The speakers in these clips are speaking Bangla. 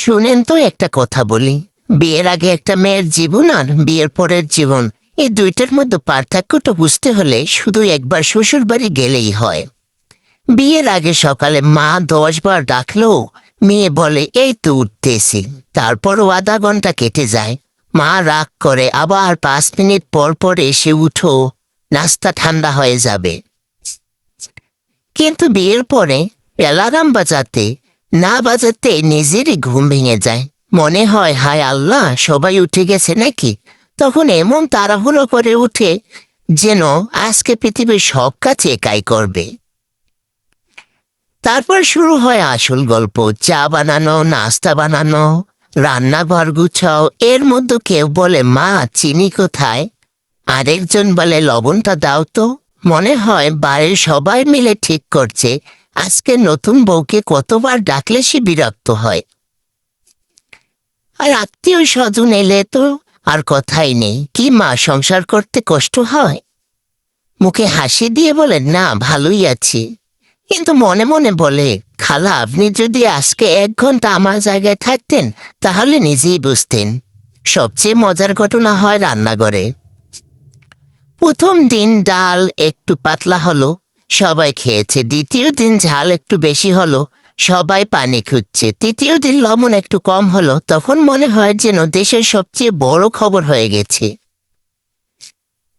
শুনেন তো একটা কথা বলি। বিয়ের আগে একটা মেয়ের জীবন আর বিয়ের পরের জীবন, এই দুইটার মধ্যে পার্থক্যটা বুঝতে হলে শুধু একবার শ্বশুর বাড়ি গেলেই হয়। বিয়ের আগে সকালে মা 10 বার ডাকলেও মেয়ে বলে এই তো উঠতেছি। তারপরও আধা ঘন্টা কেটে যায়, মা রাগ করে, আবার 5 মিনিট পর পর এসে উঠো, নাস্তা ঠান্ডা হয়ে যাবে। কিন্তু বিয়ের পরে অ্যালার্ম বাজাতে না বাজাতে নিজেরই ঘুম ভেঙে যায়। মনে হয় হায় আল্লাহ, সবাই উঠে গেছে নাকি। তখন এমন তাড়াহুড়ো করে উঠে যেন আজকে পৃথিবীর সব কাজ একাই করবে। তারপর শুরু হয় আসল গল্প। চা বানানো, নাস্তা বানানো, রান্নাঘর গুছাও। এর মধ্যে কেউ বলে মা চিনি কোথায়, আরেকজন বলে লবণটা দাও তো। মনে হয় বাড়ির সবাই মিলে ঠিক করছে আজকে নতুন বউকে কতবার ডাকলে সে বিরক্ত হয়। আর আত্মীয় স্বজন এলে তো আর কথাই নেই। কি মা, সংসার করতে কষ্ট হয়? মুখে হাসি দিয়ে বলে না, ভালোই আছি। কিন্তু মনে মনে বলে খালা, আপনি যদি আজকে 1 ঘন্টা আমার জায়গায় থাকতেন তাহলে নিজেই বুঝতেন। সবচেয়ে মজার ঘটনা হয় রান্নাঘরে। প্রথম দিন ডাল একটু পাতলা হলো, সবাই খেয়েছে। দ্বিতীয় দিন ঝাল একটু বেশি হলো, সবাই পানি খুঁজছে। তৃতীয় দিন লবণ একটু কম হলো, তখন মনে হয় যেন দেশের সবচেয়ে বড় খবর হয়ে গেছে।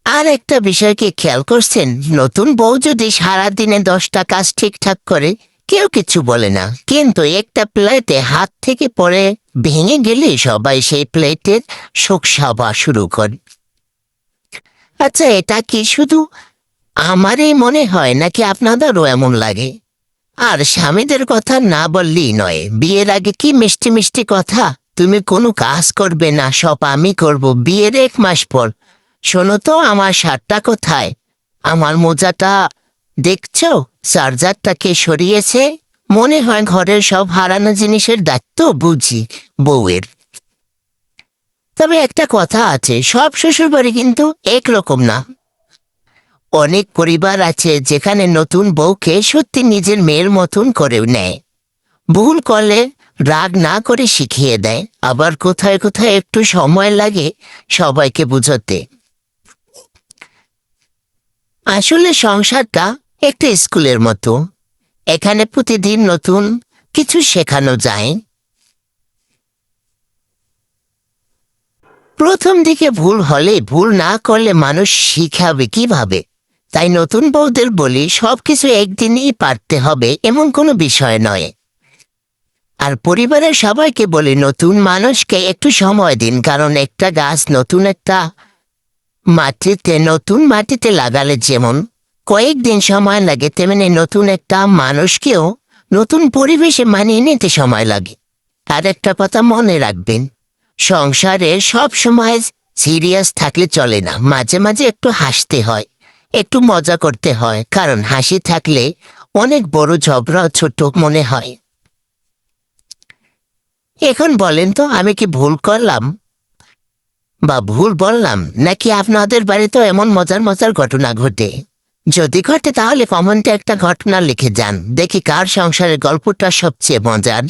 আর একটা বিষয় কি খেয়াল করছেন? নতুন বউ যদি সারাদিনে 10টা কাজ ঠিকঠাক করে কেউ কিছু বলে না, কিন্তু একটা প্লেটে হাত থেকে পড়ে ভেঙে গেলে সবাই সেই প্লেটের শোক সভা শুরু করে। আচ্ছা, এটা কি শুধু আমারই মনে হয় নাকি আপনাদেরও এমন লাগে? আর স্বামীদের কথা না বললেই নয়। বিয়ের আগে কি মিষ্টি মিষ্টি কথা, তুমি কোনো কাজ করবে না, সব আমি করব। বিয়ের 1 মাস পর, শোনো তো আমার শার্টটা কোথায়, আমার মোজাটা দেখছো, চার্জারটা কে সরিয়েছে। মনে হয় ঘরের সব হারানো জিনিসের দায়িত্ব বুঝি বউয়ের। তবে একটা কথা আছে, সব শ্বশুরবাড়ি কিন্তু একরকম না। অনেক পরিবার আছে যেখানে নতুন বউকে সত্যি নিজের মেয়ের মতন করেও নেয়। ভুল করলে রাগ না করে শিখিয়ে দেয়, আবার কোথায় কোথায় একটু সময় লাগে সবাইকে বুঝাতে। আসলে সংসারটা একটা স্কুলের মতো, এখানে প্রতিদিন নতুন কিছু শেখানো যায়। প্রথম দিকে ভুল হলে, ভুল না করলে মানুষ শিখাবে কিভাবে? তাই নতুন বউদের বলি, সবকিছু একদিনই পারতে হবে এমন কোনো বিষয় নয়। আর পরিবারের সবাইকে বলি নতুন মানুষকে একটু সময় দিন, কারণ একটা গাছ নতুন মাটিতে লাগালে যেমন কয়েকদিন সময় লাগে, তেমনি নতুন একটা মানুষকেও নতুন পরিবেশে মানিয়ে নিতে সময় লাগে। আর একটা কথা মনে রাখবেন, সংসারে সব সময় সিরিয়াস থাকলে চলে না। মাঝে মাঝে একটু হাসতে হয়, একটু মজা করতে হয়, কারণ হাসি থাকলে অনেক বড় ঝগড়া ছোট মনে হয়। এখন বলেন তো, আমি কি ভুল করলাম বা ভুল বললাম, নাকি আপনাদের বাড়িতেও এমন মজার মজার ঘটনা ঘটে? যদি ঘটে তাহলে কমেন্টে একটা ঘটনা লিখে যান, দেখি কার সংসারের গল্পটা সবচেয়ে মজার।